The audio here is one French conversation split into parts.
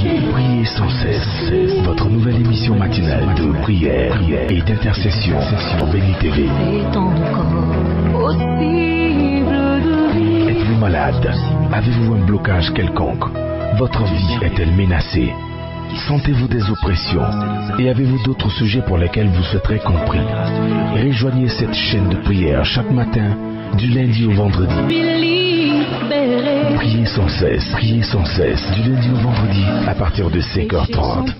Priez sans cesse. Votre nouvelle émission matinale de prière et d'intercession sur Béni TV. Êtes-vous malade? Avez-vous un blocage quelconque? Votre vie est-elle menacée? Sentez-vous des oppressions? Et avez-vous d'autres sujets pour lesquels vous souhaiterez compris? Rejoignez cette chaîne de prière chaque matin, du lundi au vendredi. Priez sans cesse, du lundi au vendredi, à partir de 5h30.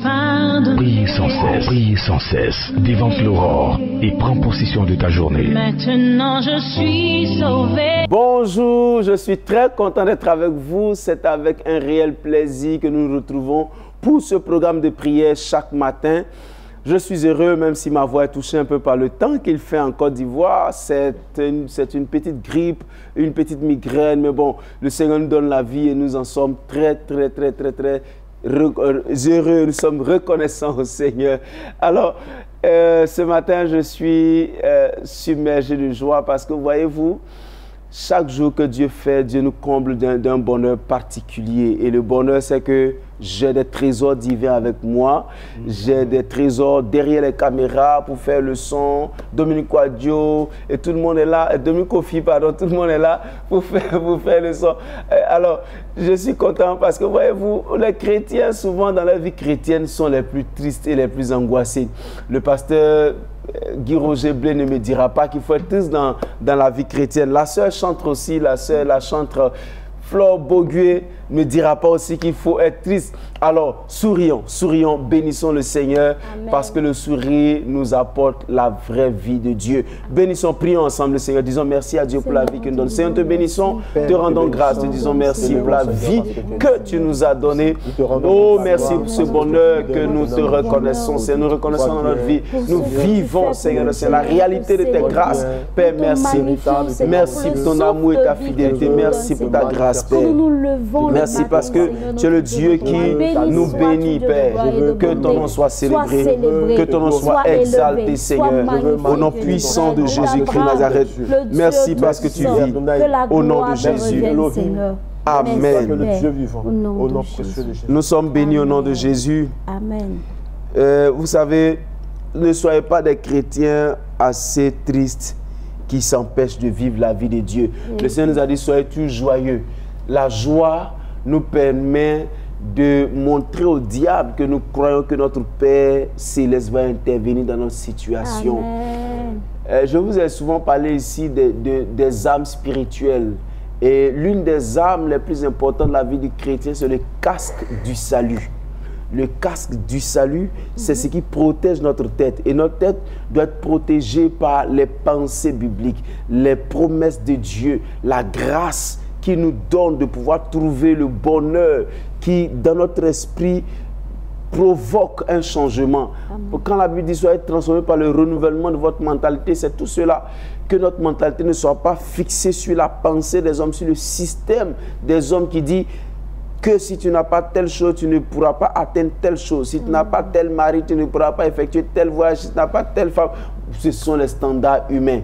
Priez sans cesse, dévante l'aurore et prends possession de ta journée. Maintenant je suis sauvé. Bonjour, je suis très content d'être avec vous. C'est avec un réel plaisir que nous nous retrouvons pour ce programme de prière chaque matin. Je suis heureux, même si ma voix est touchée un peu par le temps qu'il fait en Côte d'Ivoire. C'est une petite grippe, une petite migraine, mais bon, le Seigneur nous donne la vie et nous en sommes très heureux. Nous sommes reconnaissants au Seigneur. Alors, ce matin, je suis submergé de joie parce que, voyez-vous, chaque jour que Dieu fait, Dieu nous comble d'un bonheur particulier. Et le bonheur, c'est que j'ai des trésors divins avec moi. J'ai des trésors derrière les caméras pour faire le son. Dominique Quadio et tout le monde est là. Dominique Kofi, pardon, tout le monde est là pour faire le son. Alors, je suis content parce que, voyez-vous, les chrétiens, souvent dans la vie chrétienne, sont les plus tristes et les plus angoissés. Le pasteur Guy Roger Blé ne me dira pas qu'il faut être triste dans la vie chrétienne. La sœur chante aussi, la chante Flore Bogué ne dira pas aussi qu'il faut être triste. Alors, sourions, bénissons le Seigneur. Amen. Parce que le sourire nous apporte la vraie vie de Dieu. Bénissons, prions ensemble le Seigneur. Disons merci à Dieu pour la vie qu'il nous donne. Seigneur, te bénissons, te rendons grâce, te disons merci pour la vie que tu nous as donnée. Oh, merci pour ce bonheur que nous te reconnaissons. Seigneur, nous reconnaissons dans notre vie. Nous vivons, Seigneur, c'est la réalité de tes grâces. Père, merci. Merci pour ton amour et ta fidélité. Merci pour ta grâce, Père. Merci parce que tu es le Dieu qui nous bénit, Père. Que ton nom soit célébré, que ton nom soit exalté, Seigneur. Au nom puissant de Jésus-Christ Nazareth. Merci parce que tu vis. Au nom de Jésus. Amen. Nous sommes bénis au nom de Jésus. Amen. Vous savez, ne soyez pas des chrétiens assez tristes qui s'empêchent de vivre la vie de Dieu. Le Seigneur nous a dit, soyez tous joyeux. La joie nous permet de montrer au diable que nous croyons que notre Père céleste va intervenir dans notre situation. Je vous ai souvent parlé ici des âmes spirituelles. Et l'une des âmes les plus importantes de la vie du chrétien, c'est le casque du salut. Le casque du salut, c'est ce qui protège notre tête. Et notre tête doit être protégée par les pensées bibliques, les promesses de Dieu, la grâce qui nous donne de pouvoir trouver le bonheur qui, dans notre esprit, provoque un changement. Amen. Quand la Bible dit « Soyez transformés par le renouvellement de votre mentalité », c'est tout cela. Que notre mentalité ne soit pas fixée sur la pensée des hommes, sur le système des hommes qui dit que si tu n'as pas telle chose, tu ne pourras pas atteindre telle chose. Si tu n'as pas tel mari, tu ne pourras pas effectuer tel voyage. Si tu n'as pas telle femme, ce sont les standards humains,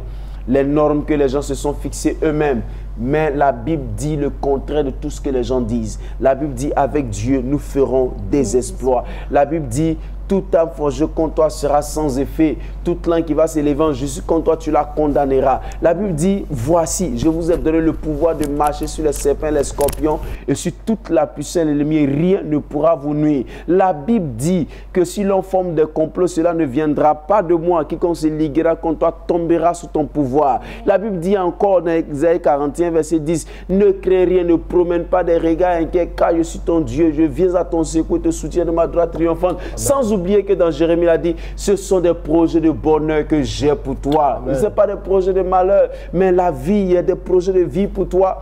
les normes que les gens se sont fixées eux-mêmes. Mais la Bible dit le contraire de tout ce que les gens disent. La Bible dit, avec Dieu, nous ferons des exploits. La Bible dit, toute âme forgée contre toi sera sans effet. Toute langue qui va s'élever en justice contre toi, tu la condamneras. La Bible dit, voici, je vous ai donné le pouvoir de marcher sur les serpents, les scorpions et sur toute la puissance de l'ennemi. Rien ne pourra vous nuire. La Bible dit que si l'on forme des complots, cela ne viendra pas de moi. Quiconque se liguera contre toi tombera sous ton pouvoir. La Bible dit encore dans Isaïe 41, verset 10, ne crée rien, ne promène pas des regards inquiets, car je suis ton Dieu. Je viens à ton secours et te soutiens de ma droite triomphante. Sans oublier que dans Jérémie, il a dit, ce sont des projets de bonheur que j'ai pour toi. Ce n'est pas des projets de malheur, mais la vie, il y a des projets de vie pour toi.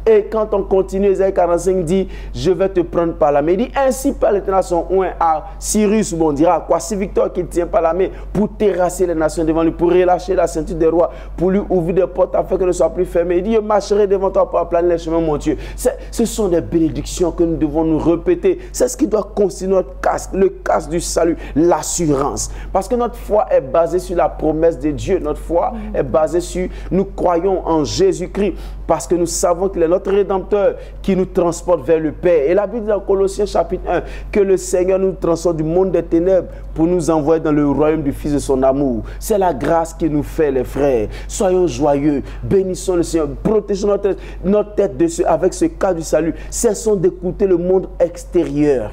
Et quand on continue, Isaïe 45 dit, je vais te prendre par la main. Il dit, ainsi par l'Éternel son oint à Cyrus, on dira, quoi, si Victor qui tient par la main pour terrasser les nations devant lui, pour relâcher la ceinture des rois, pour lui ouvrir des portes afin qu'elles ne soient plus fermées. Il dit, je marcherai devant toi pour aplaner les chemins, mon Dieu. Ce sont des bénédictions que nous devons nous répéter. C'est ce qui doit constituer notre casque, le casque du salut, l'assurance. Parce que notre foi est basée sur la promesse de Dieu. Notre foi est basée sur, nous croyons en Jésus-Christ, parce que nous savons qu'il est notre notre Rédempteur qui nous transporte vers le Père. Et la Bible dit dans Colossiens chapitre 1 que le Seigneur nous transporte du monde des ténèbres pour nous envoyer dans le royaume du Fils de son amour. C'est la grâce qui nous fait, les frères. Soyons joyeux, bénissons le Seigneur, protégeons notre tête avec ce cas du salut. Cessons d'écouter le monde extérieur.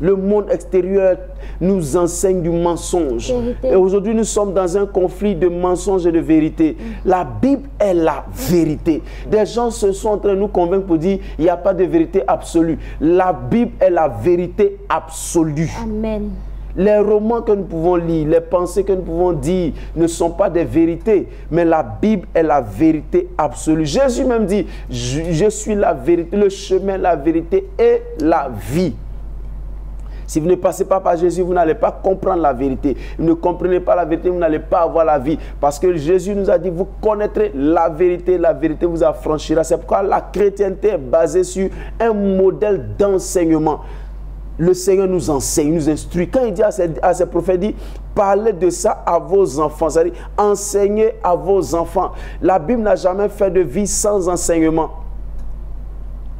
Le monde extérieur nous enseigne du mensonge. Et aujourd'hui, nous sommes dans un conflit de mensonges et de vérité. La Bible est la vérité. Des gens se sont en train de nous convaincre pour dire il n'y a pas de vérité absolue. La Bible est la vérité absolue. Amen. Les romans que nous pouvons lire, les pensées que nous pouvons dire ne sont pas des vérités, mais la Bible est la vérité absolue. Jésus même dit, je suis la vérité, le chemin, la vérité et la vie. Si vous ne passez pas par Jésus, vous n'allez pas comprendre la vérité. Vous ne comprenez pas la vérité, vous n'allez pas avoir la vie. Parce que Jésus nous a dit, vous connaîtrez la vérité vous affranchira. C'est pourquoi la chrétienté est basée sur un modèle d'enseignement. Le Seigneur nous enseigne, nous instruit. Quand il dit à ses prophètes, il dit, parlez de ça à vos enfants. C'est-à-dire, enseignez à vos enfants. La Bible n'a jamais fait de vie sans enseignement.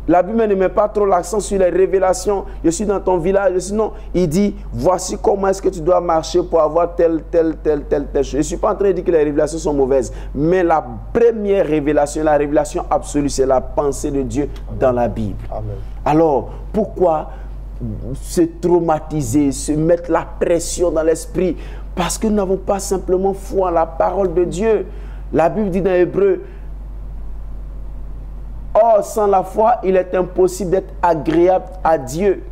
La Bible ne met pas trop l'accent sur les révélations. Je suis dans ton village. Non, il dit, voici comment est-ce que tu dois marcher pour avoir telle chose. Je ne suis pas en train de dire que les révélations sont mauvaises. Mais la première révélation, la révélation absolue, c'est la pensée de Dieu dans la Bible. Amen. Alors, pourquoi se traumatiser, se mettre la pression dans l'esprit? Parce que nous n'avons pas simplement foi en la parole de Dieu. La Bible dit dans Hébreu, or, sans la foi, il est impossible d'être agréable à Dieu.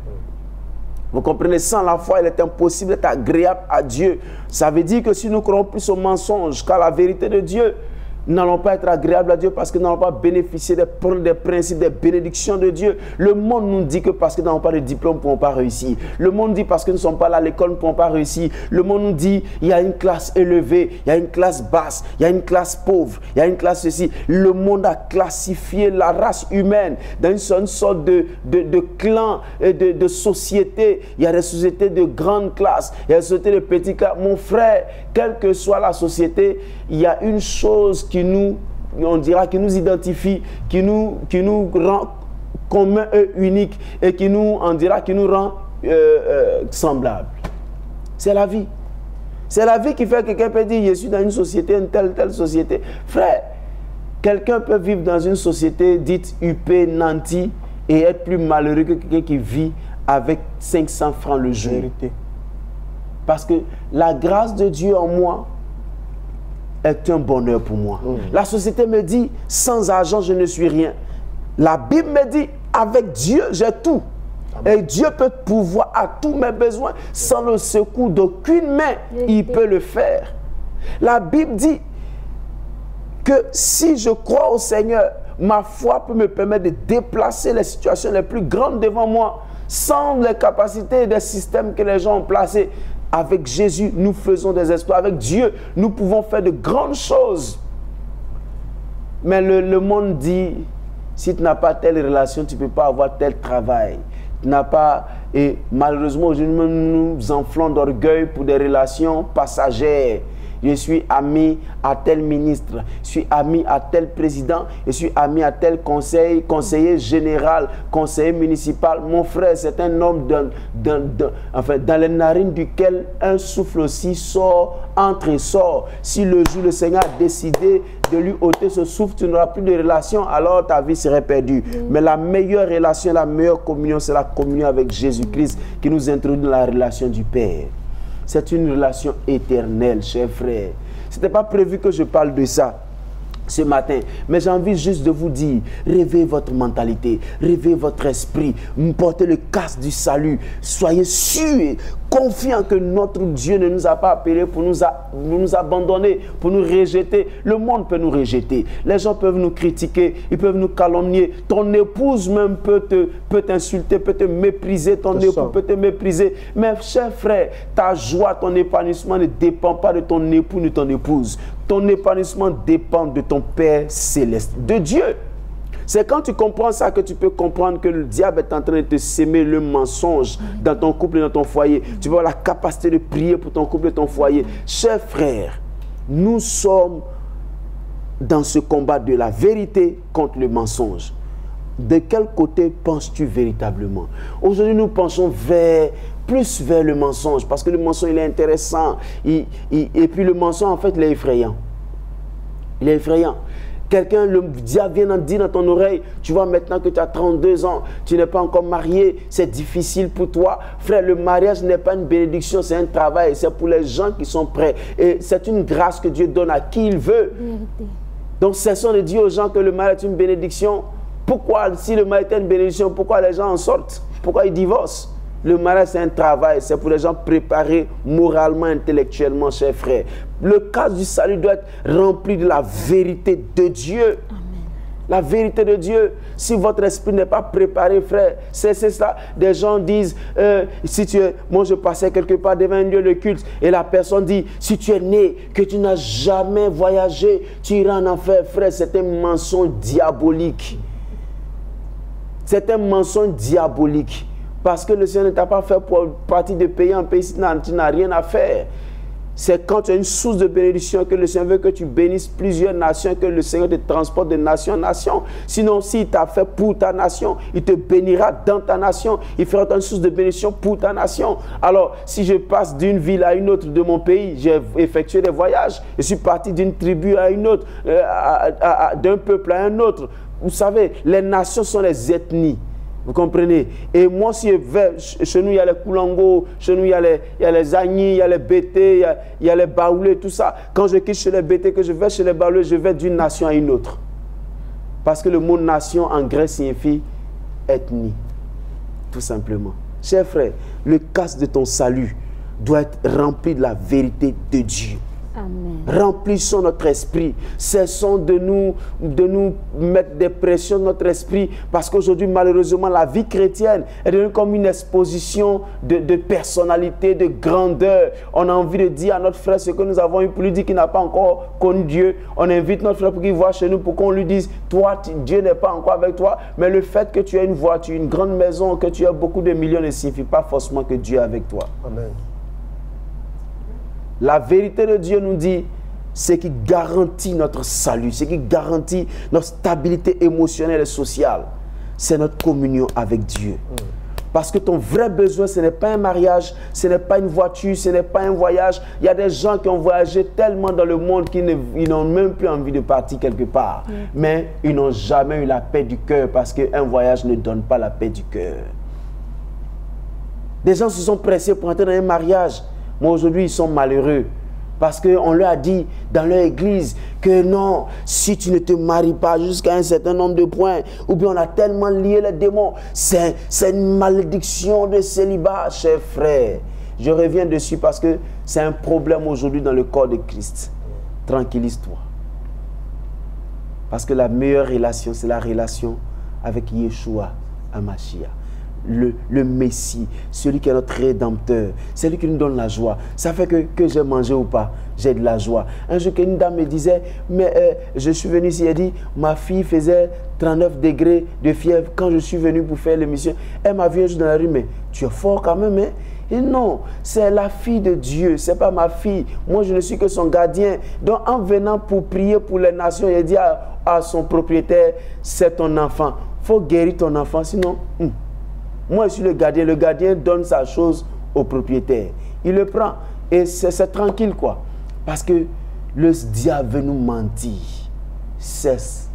Vous comprenez? Sans la foi, il est impossible d'être agréable à Dieu. Ça veut dire que si nous croyons plus au mensonge qu'à la vérité de Dieu, nous n'allons pas être agréables à Dieu parce que nous n'allons pas bénéficier des principes, des bénédictions de Dieu. Le monde nous dit que parce que nous n'avons pas de diplôme, nous ne pouvons pas réussir. Le monde dit parce que nous ne sommes pas là à l'école, nous ne pouvons pas réussir. Le monde nous dit il y a une classe élevée, il y a une classe basse, il y a une classe pauvre, il y a une classe ceci. Le monde a classifié la race humaine dans une sorte de clan, de société. Il y a des sociétés de grande classe, il y a des sociétés de petite classe. Mon frère, quelle que soit la société, il y a une chose qui nous identifie, qui nous rend commun et unique et qui nous rend semblables. C'est la vie. C'est la vie qui fait que quelqu'un peut dire je suis dans une société, une telle société. Frère, quelqu'un peut vivre dans une société dite huppée, nantie et être plus malheureux que quelqu'un qui vit avec 500 francs le jour. Vérité. Parce que la grâce de Dieu en moi est un bonheur pour moi. La société me dit, sans argent, je ne suis rien. La Bible me dit, avec Dieu, j'ai tout. Amen. Et Dieu peut pourvoir à tous mes besoins. Sans le secours d'aucune main, il peut le faire. La Bible dit que si je crois au Seigneur, ma foi peut me permettre de déplacer les situations les plus grandes devant moi, sans les capacités et des systèmes que les gens ont placés. Avec Jésus, nous faisons des exploits. Avec Dieu, nous pouvons faire de grandes choses. Mais le monde dit, si tu n'as pas telle relation, tu ne peux pas avoir tel travail. Tu n'as pas... Et malheureusement, aujourd'hui, nous nous enflons d'orgueil pour des relations passagères. Je suis ami à tel ministre, je suis ami à tel président, je suis ami à tel conseiller général, conseiller municipal. Mon frère, c'est un homme dans les narines duquel un souffle aussi sort, entre et sort. Si le jour le Seigneur a décidé de lui ôter ce souffle, tu n'auras plus de relation, alors ta vie serait perdue. Mais la meilleure relation, la meilleure communion, c'est la communion avec Jésus-Christ qui nous introduit dans la relation du Père. C'est une relation éternelle, chers frères. Ce n'était pas prévu que je parle de ça ce matin, mais j'ai envie juste de vous dire, réveillez votre mentalité, réveillez votre esprit, portez le casque du salut, soyez sûrs, confiants que notre Dieu ne nous a pas appelés pour nous abandonner, pour nous rejeter. Le monde peut nous rejeter, les gens peuvent nous critiquer, ils peuvent nous calomnier, ton épouse même peut t'insulter, peut te mépriser, ton époux peut te mépriser, mais cher frère, ta joie, ton épanouissement ne dépend pas de ton époux ni ton épouse. Ton épanouissement dépend de ton Père céleste, de Dieu. C'est quand tu comprends ça que tu peux comprendre que le diable est en train de te s'aimer le mensonge dans ton couple et dans ton foyer. Tu vas avoir la capacité de prier pour ton couple et ton foyer. Chers frères, nous sommes dans ce combat de la vérité contre le mensonge. de quel côté penses-tu véritablement? Aujourd'hui, nous pensons plus vers le mensonge, parce que le mensonge, il est intéressant. Et puis le mensonge, en fait, il est effrayant. Il est effrayant. Quelqu'un, le diable vient dire dans ton oreille, tu vois maintenant que tu as 32 ans, tu n'es pas encore marié, c'est difficile pour toi. Frère, le mariage n'est pas une bénédiction, c'est un travail, c'est pour les gens qui sont prêts. Et c'est une grâce que Dieu donne à qui il veut. Donc cessons de dire aux gens que le mariage est une bénédiction. Pourquoi, si le mariage est une bénédiction, pourquoi les gens en sortent? Pourquoi ils divorcent? Le mariage, c'est un travail, c'est pour les gens préparés moralement, intellectuellement, chers frères. Le cas du salut doit être rempli de la vérité de Dieu. Amen. La vérité de Dieu. Si votre esprit n'est pas préparé, frère, c'est ça. Des gens disent, si tu es, moi je passais quelque part devant un lieu de culte, et la personne dit, si tu es né, que tu n'as jamais voyagé, tu iras en enfer, frère. C'est un mensonge diabolique. C'est un mensonge diabolique. Parce que le Seigneur ne t'a pas fait pour partie de payer un pays, tu n'as rien à faire. C'est quand tu as une source de bénédiction que le Seigneur veut que tu bénisses plusieurs nations, que le Seigneur te transporte de nation en nation. Sinon, s'il t'a fait pour ta nation, il te bénira dans ta nation. Il fera une source de bénédiction pour ta nation. Alors, si je passe d'une ville à une autre de mon pays, j'ai effectué des voyages, je suis parti d'une tribu à une autre, d'un peuple à un autre. Vous savez, les nations sont les ethnies. Vous comprenez? Et moi, si je vais, chez nous, il y a les Koulango, chez nous, il y a les Agni, il y a les Bété, il y a les Baoulés, tout ça. Quand je quitte chez les Bété, que je vais chez les Baoulés, je vais d'une nation à une autre. Parce que le mot nation en grec signifie ethnie. Tout simplement. Chers frères, le casque de ton salut doit être rempli de la vérité de Dieu. Amen. Remplissons notre esprit. Cessons de nous mettre des pressions dans notre esprit, parce qu'aujourd'hui, malheureusement, la vie chrétienne est devenue comme une exposition de personnalité, de grandeur. On a envie de dire à notre frère ce que nous avons eu pour lui dire qu'il n'a pas encore connu Dieu. On invite notre frère pour qu'il voit chez nous, pour qu'on lui dise, toi, Dieu n'est pas encore avec toi, mais le fait que tu aies une voiture, une grande maison, que tu aies beaucoup de millions ne signifie pas forcément que Dieu est avec toi. Amen. La vérité de Dieu nous dit, ce qui garantit notre salut, ce qui garantit notre stabilité émotionnelle et sociale, c'est notre communion avec Dieu. Parce que ton vrai besoin, ce n'est pas un mariage, ce n'est pas une voiture, ce n'est pas un voyage. Il y a des gens qui ont voyagé tellement dans le monde qu'ils n'ont même plus envie de partir quelque part. Mais ils n'ont jamais eu la paix du cœur, parce qu'un voyage ne donne pas la paix du cœur. Des gens se sont pressés pour entrer dans un mariage. Mais aujourd'hui, ils sont malheureux parce qu'on leur a dit dans leur église que non, si tu ne te maries pas jusqu'à un certain nombre de points, ou bien on a tellement lié les démons, c'est une malédiction de célibat, chers frères. Je reviens dessus parce que c'est un problème aujourd'hui dans le corps de Christ. Tranquillise-toi. Parce que la meilleure relation, c'est la relation avec Yeshua HaMashiach. Le Messie, celui qui est notre Rédempteur, celui qui nous donne la joie. Ça fait que j'ai mangé ou pas, j'ai de la joie. Un jour, une dame me disait, mais je suis venu ici, elle dit, ma fille faisait 39 degrés de fièvre quand je suis venu pour faire l'émission. Elle m'a vu un jour dans la rue, mais tu es fort quand même, hein? Et non, c'est la fille de Dieu, c'est pas ma fille. Moi, je ne suis que son gardien. Donc, en venant pour prier pour les nations, il dit à son propriétaire, c'est ton enfant. Il faut guérir ton enfant, sinon... Moi, je suis le gardien donne sa chose au propriétaire. Il le prend et c'est tranquille, quoi. Parce que le diable veut nous mentir. Cesse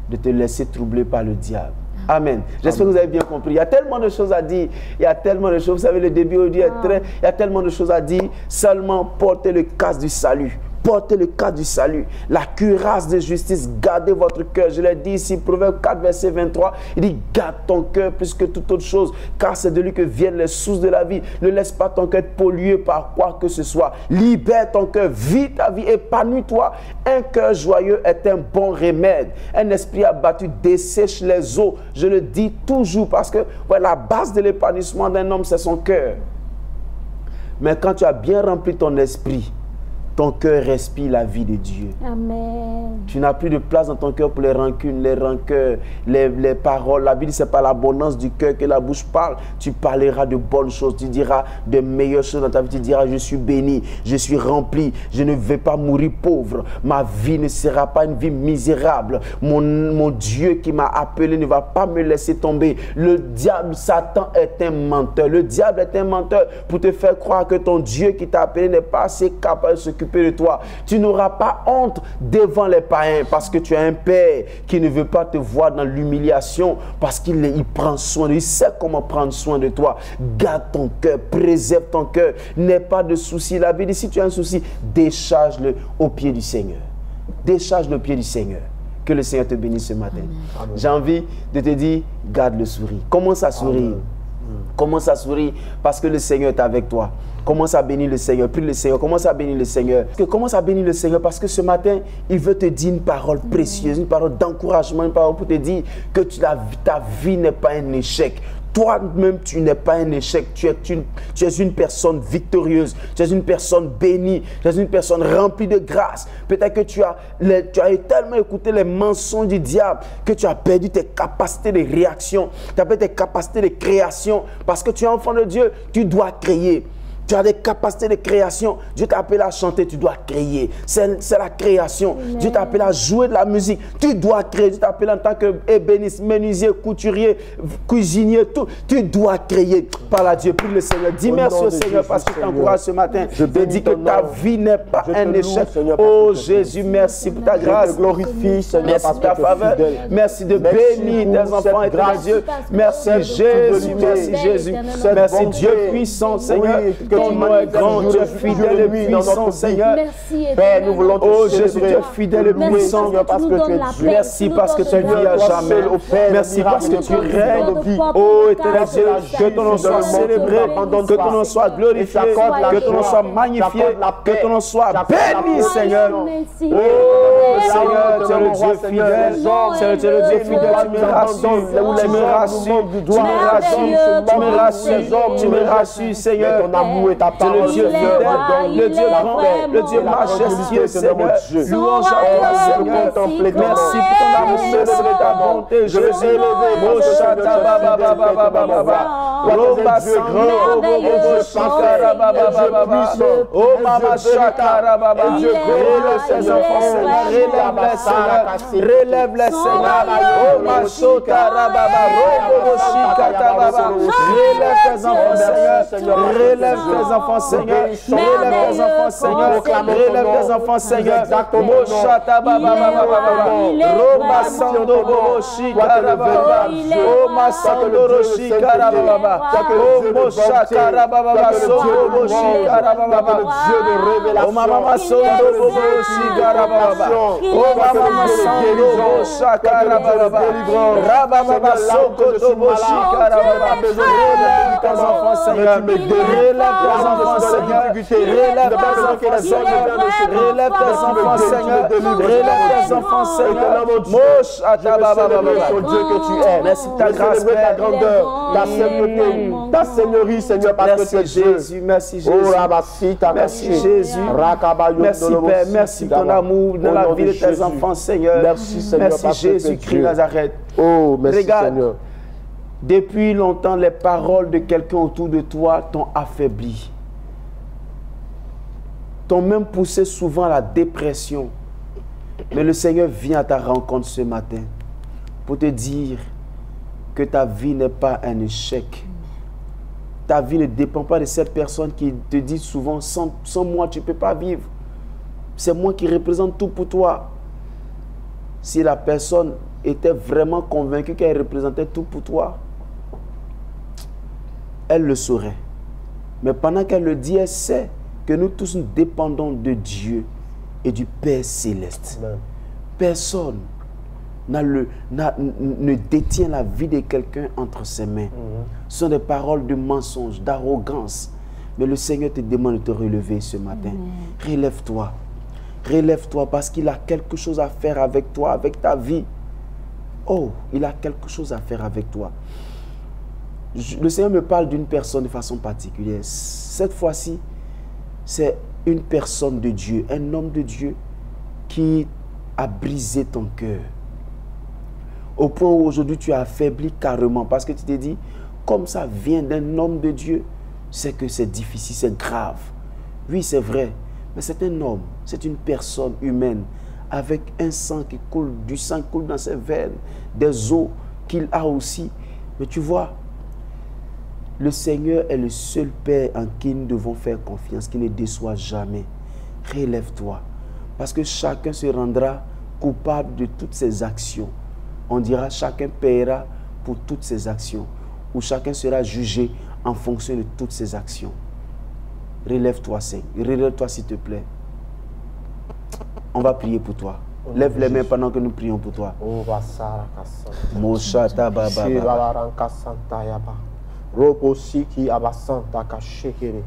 de te laisser troubler par le diable. Amen. J'espère que vous avez bien compris. Il y a tellement de choses à dire. Il y a tellement de choses. Vous savez, le début au dia il y a tellement de choses à dire. Seulement portez le casque du salut. Portez le casque du salut, la cuirasse de justice, gardez votre cœur. Je l'ai dit ici, Proverbe 4, verset 23, il dit, garde ton cœur plus que toute autre chose, car c'est de lui que viennent les sources de la vie. Ne laisse pas ton cœur être pollué par quoi que ce soit. Libère ton cœur, vis ta vie, épanouis-toi. Un cœur joyeux est un bon remède. Un esprit abattu dessèche les eaux. Je le dis toujours parce que la base de l'épanouissement d'un homme, c'est son cœur. Mais quand tu as bien rempli ton esprit, ton cœur respire la vie de Dieu. Amen. Tu n'as plus de place dans ton cœur pour les rancunes, les rancœurs, les paroles. La Bible, c'est par l'abondance du cœur que la bouche parle. Tu parleras de bonnes choses, tu diras de meilleures choses dans ta vie. Tu diras, je suis béni, je suis rempli, je ne vais pas mourir pauvre. Ma vie ne sera pas une vie misérable. Mon Dieu qui m'a appelé ne va pas me laisser tomber. Le diable, Satan est un menteur. Le diable est un menteur pour te faire croire que ton Dieu qui t'a appelé n'est pas assez capable de s'occuper de toi. Tu n'auras pas honte devant les païens parce que tu as un Père qui ne veut pas te voir dans l'humiliation parce qu'il prend soin, il sait comment prendre soin de toi. Garde ton cœur, préserve ton cœur, n'aie pas de soucis. La Bible dit, si tu as un souci, décharge-le au pied du Seigneur. Décharge-le au pied du Seigneur. Que le Seigneur te bénisse ce matin. J'ai envie de te dire, garde le sourire. Commence à sourire. Commence à sourire parce que le Seigneur est avec toi. Commence à bénir le Seigneur. Prie le Seigneur. Commence à bénir le Seigneur. Commence à bénir le Seigneur parce que ce matin, il veut te dire une parole précieuse, une parole d'encouragement, une parole pour te dire que ta vie n'est pas un échec. Toi-même, tu n'es pas un échec. Tu es une personne victorieuse. Tu es une personne bénie. Tu es une personne remplie de grâce. Peut-être que tu as tellement écouté les mensonges du diable que tu as perdu tes capacités de réaction. Tu as perdu tes capacités de création. Parce que tu es enfant de Dieu, tu dois créer. Tu as des capacités de création. Dieu t'a appelé à chanter, tu dois créer. C'est la création. Amen. Dieu t'a appelé à jouer de la musique. Tu dois créer. Dieu t'a appelé en tant qu'ébéniste, menuisier, couturier, cuisinier, tout. Tu dois créer par la Dieu. Prie le Seigneur. Dis merci au Seigneur parce qu'il t'encourage ce matin. Je te dis que ta vie n'est pas un échec. Oh Jésus, merci pour ta grâce. Je te glorifie, Seigneur, merci pour ta faveur. Merci de bénir tes enfants et tes Dieu. Merci Jésus, merci Jésus. Merci Dieu puissant, Seigneur. Ton nom est grand, tu es fidèle et puissant, Seigneur. Père, nous voulons te célébrer. Oh Jésus, tu es fidèle et puissant parce que tu es Dieu. Merci parce que tu vis à jamais. Merci parce que tu règnes. Oh éternel Dieu, que ton nom soit célébré, que ton nom soit glorifié, que ton nom soit magnifié, que ton nom soit béni, Seigneur. Oh Seigneur, tu es le Dieu fidèle. Tu es le Dieu fidèle, tu me rassures, tu me rassures, tu me rassures, tu me rassures, tu me rassures, Seigneur. Ton amour est ta parole, le Dieu fidèle, le Dieu grand, le Dieu majestueux, Seigneur. Louange à toi, Seigneur. Merci pour ton amour, merci pour ta bonté. Je veux élever mon chata, baba, baba, baba, baba. Roba grand, oh mama chakara, baba. Relève ses enfants, Seigneur. Relève les Seigneur. Oh ma chokara, baba. Robo chikata, baba. Relève tes enfants, Seigneur. Relève tes enfants, Seigneur. Relève tes enfants, Seigneur. Relève tes enfants, Seigneur. Moshata baba baba. Roba sando bobo shikara baba. Oh ma sando shikara baba. Oh moshakara baba sando bobo shikara baba. Oh mama sando bobo shikara baba. Oh mama sando bobo shakara baba. Raba baba soko bobo shikara baba. Relève tes enfants, Seigneur. Relève tes enfants, Seigneur. Relève tes enfants, Seigneur. Relève tes enfants, Seigneur. Relève tes enfants, Seigneur. Moche à ta baba, Dieu que tu es. Merci ta grâce, ta grandeur, ta sainteté, ta seigneurie, Seigneur, parce que tu es Jésus. Merci Jésus. Merci Jésus. Merci Père. Merci pour ton amour dans la vie de tes enfants, Seigneur. Merci Seigneur. Merci Jésus-Christ Nazareth. Oh, merci Seigneur. Depuis longtemps, les paroles de quelqu'un autour de toi t'ont affaibli. T'ont même poussé souvent à la dépression. Mais le Seigneur vient à ta rencontre ce matin pour te dire que ta vie n'est pas un échec. Ta vie ne dépend pas de cette personne qui te dit souvent, sans moi, tu ne peux pas vivre. C'est moi qui représente tout pour toi. Si la personne était vraiment convaincue qu'elle représentait tout pour toi, elle le saurait. Mais pendant qu'elle le dit, elle sait que nous tous nous dépendons de Dieu et du Père Céleste. Amen. Personne ne détient la vie de quelqu'un entre ses mains. Ce sont des paroles de mensonge, d'arrogance. Mais le Seigneur te demande de te relever ce matin. Relève-toi. Relève-toi parce qu'il a quelque chose à faire avec toi, avec ta vie. Oh, il a quelque chose à faire avec toi. Le Seigneur me parle d'une personne de façon particulière. Cette fois-ci, c'est une personne de Dieu, un homme de Dieu qui a brisé ton cœur. Au point où aujourd'hui tu as affaibli carrément parce que tu t'es dit, comme ça vient d'un homme de Dieu, c'est que c'est difficile, c'est grave. Oui, c'est vrai, mais c'est un homme, c'est une personne humaine avec un sang qui coule, du sang qui coule dans ses veines, des os qu'il a aussi. Mais tu vois, le Seigneur est le seul Père en qui nous devons faire confiance, qui ne déçoit jamais. Relève-toi, parce que chacun se rendra coupable de toutes ses actions. On dira chacun paiera pour toutes ses actions, ou chacun sera jugé en fonction de toutes ses actions. Relève-toi, Seigneur. Relève-toi, s'il te plaît. On va prier pour toi. Lève les mains pendant que nous prions pour toi. Moshata baba baba. Robo siki abasanta kashekere.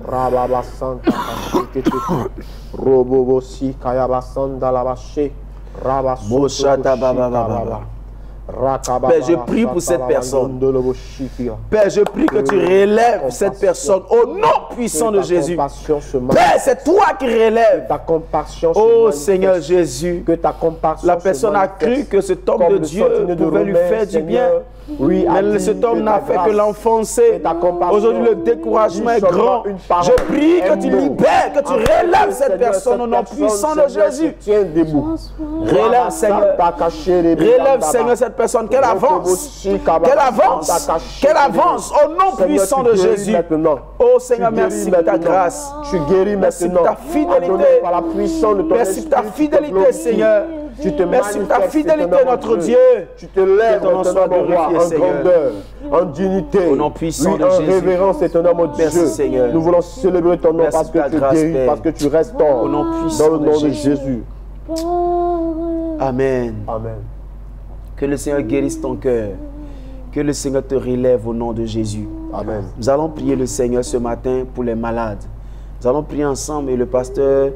Rababa santa kashekete. Robo sika yabasanda labashe. Moshata baba baba. Père, je prie pour cette personne. Père, je prie que tu relèves cette personne au nom puissant de Jésus. Père, c'est toi qui relèves. Oh Seigneur Jésus, la personne a cru que cet homme de Dieu pouvait lui faire du bien. Oui, mais cet homme n'a fait que l'enfoncer. Aujourd'hui, le découragement est grand. Je prie que tu libères, que tu relèves cette personne au nom puissant de Jésus. Relève, Seigneur. Relève, Seigneur, cette personne. Qu'elle avance. Qu'elle avance. Qu'elle avance au nom puissant de Jésus. Oh Seigneur, merci de ta grâce. Tu guéris merci de ta fidélité. Merci de ta fidélité, Seigneur. Merci de ta fidélité, notre Dieu. Tu te lèves en ton roi, en grandeur, en dignité, au nom puissant de en Jésus. Révérence et ton nom, mon Dieu. Merci, Seigneur. Nous voulons célébrer ton nom parce que tu guéris, parce que tu restaures. Au nom puissant dans le nom de Jésus. Amen. Amen. Que le Seigneur guérisse ton cœur. Que le Seigneur te relève au nom de Jésus. Amen. Nous allons prier le Seigneur ce matin pour les malades. Nous allons prier ensemble et le pasteur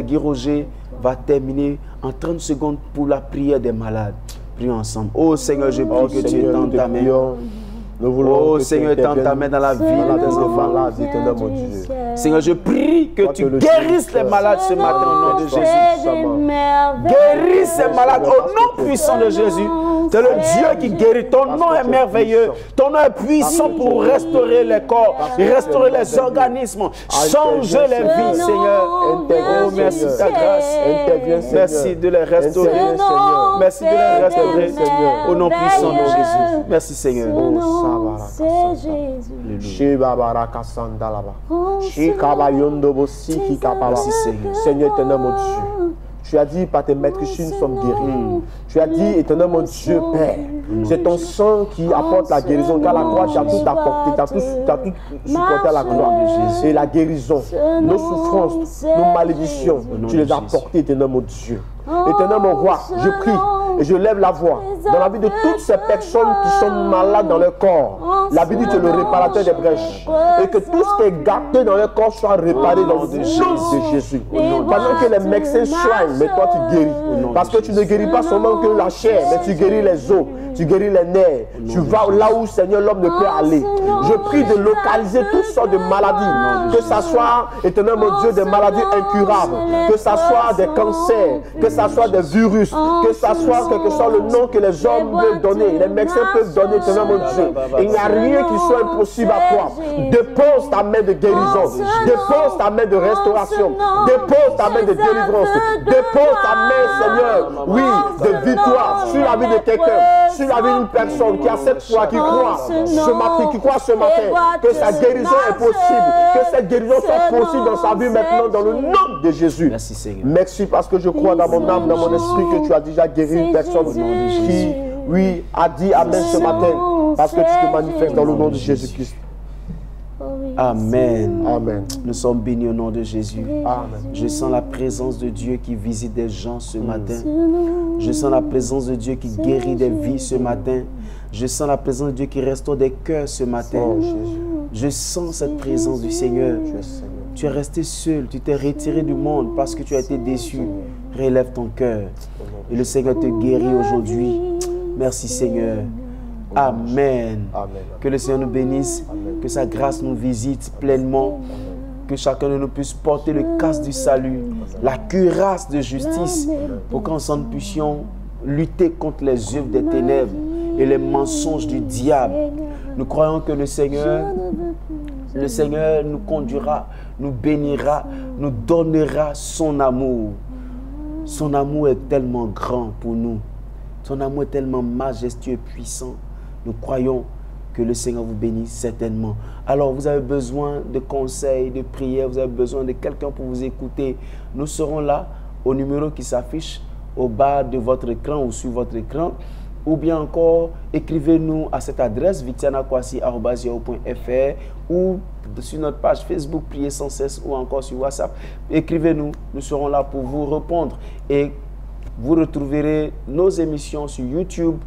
Guy Roger va terminer en 30 secondes pour la prière des malades. Prions ensemble. Oh Seigneur, je prie que tu étendes ta main. Oh Seigneur, étends ta main dans la vie de tes enfants. Seigneur, je prie que tu guérisses les malades ce matin au nom de Jésus. Guéris ces malades au nom puissant de Jésus. C'est le Dieu qui guérit. Ton nom est merveilleux. Ton nom est puissant pour restaurer les corps, restaurer les organismes, changer les vies, Seigneur. Oh, merci de ta grâce. Merci de les restaurer. Merci de les restaurer au nom puissant de Jésus. Merci, Seigneur. Merci, Seigneur. Seigneur, éternel mon Dieu. Tu as dit par tes maîtres que nous sommes guéris. Tu as dit, éternel mon Dieu, Père, c'est ton sang qui apporte la guérison. Car la croix, tu as tout apporté, tu as tout supporté à la croix. Et la guérison, nos souffrances, nos malédictions, tu les as portées, éternel mon Dieu. Éternel mon roi, je prie et je lève la voix dans la vie de toutes ces personnes qui sont malades dans leur corps. La vie dit tu es le réparateur des brèches. Et que tout ce qui est gâté dans leur corps soit réparé dans le nom de Jésus. Pendant que les médecins soignent, mais toi tu guéris. Parce que tu ne guéris pas seulement que la chair, mais tu guéris les os, tu guéris les nerfs. Tu vas là où, Seigneur, l'homme ne peut aller. Je prie de localiser toutes sortes de maladies. Que ça soit, éternel mon Dieu, des maladies incurables. Que ça soit des cancers. Que ça soit des virus. Que ça soit quel que soit le nom que les hommes peuvent donner. Les médecins peuvent donner, éternel mon Dieu. Il n'y a rien qui soit impossible à toi. Dépose ta main de guérison. Dépose ta main de restauration. Dépose ta main de délivrance. Dépose ta main, Seigneur, oui, de victoire sur la vie de quelqu'un, sur la vie d'une personne qui a cette foi, qui croit ce matin, que sa guérison est possible, que cette guérison soit possible dans sa vie maintenant, dans le nom de Jésus. Merci, Seigneur. Merci parce que je crois dans mon âme, dans mon esprit, que tu as déjà guéri une personne qui, oui, a dit Amen ce matin, parce que tu te manifestes dans le nom de Jésus-Christ. Amen. Amen. Nous sommes bénis au nom de Jésus. Amen. Je sens la présence de Dieu qui visite des gens ce matin. Je sens la présence de Dieu qui guérit des vies ce matin. Je sens la présence de Dieu qui restaure des cœurs ce matin. Je sens cette présence du Seigneur. Tu es resté seul, tu t'es retiré du monde parce que tu as été déçu. Relève ton cœur et le Seigneur te guérit aujourd'hui. Merci Seigneur. Amen. Amen. Que le Seigneur nous bénisse, que sa grâce nous visite pleinement que chacun de nous puisse porter le casque du salut, la cuirasse de justice, pour qu'ensemble puissions lutter contre les œuvres des ténèbres et les mensonges du diable. Nous croyons que le Seigneur nous conduira, nous bénira, nous donnera son amour. Son amour est tellement grand pour nous. Son amour est tellement majestueux et puissant. Nous croyons que le Seigneur vous bénisse certainement. Alors, vous avez besoin de conseils, de prières, vous avez besoin de quelqu'un pour vous écouter. Nous serons là au numéro qui s'affiche au bas de votre écran ou sur votre écran. Ou bien encore, écrivez-nous à cette adresse victianakwasi@yahoo.fr ou sur notre page Facebook Priez sans cesse ou encore sur WhatsApp. Écrivez-nous, nous serons là pour vous répondre. Et vous retrouverez nos émissions sur YouTube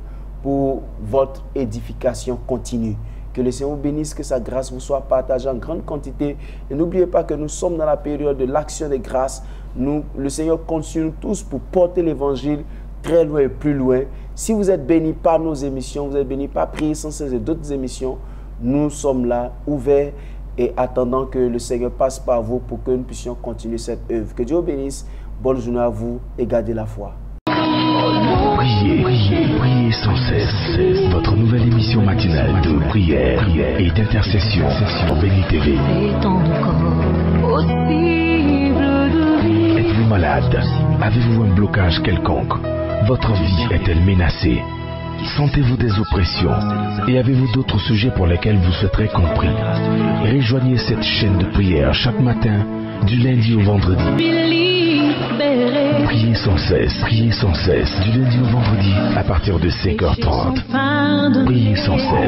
pour votre édification continue. Que le Seigneur vous bénisse, que sa grâce vous soit partagée en grande quantité. Et n'oubliez pas que nous sommes dans la période de l'action des grâces. Le Seigneur compte sur nous tous pour porter l'évangile très loin et plus loin. Si vous êtes bénis par nos émissions, vous êtes bénis par Prier sans cesse et d'autres émissions, nous sommes là, ouverts et attendant que le Seigneur passe par vous pour que nous puissions continuer cette œuvre. Que Dieu vous bénisse. Bonne journée à vous et gardez la foi. Priez, priez, priez sans cesse. Votre nouvelle émission matinale de prière et d'intercession sur Béni TV. Êtes-vous malade? Avez-vous un blocage quelconque? Votre vie est-elle menacée? Sentez-vous des oppressions? Et avez-vous d'autres sujets pour lesquels vous souhaiterez compris? Rejoignez cette chaîne de prière chaque matin, du lundi au vendredi. Priez sans cesse, du lundi au vendredi à partir de 5h30.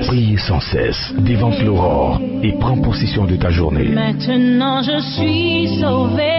Priez sans cesse, dévante l'aurore et prends possession de ta journée. Maintenant je suis sauvé.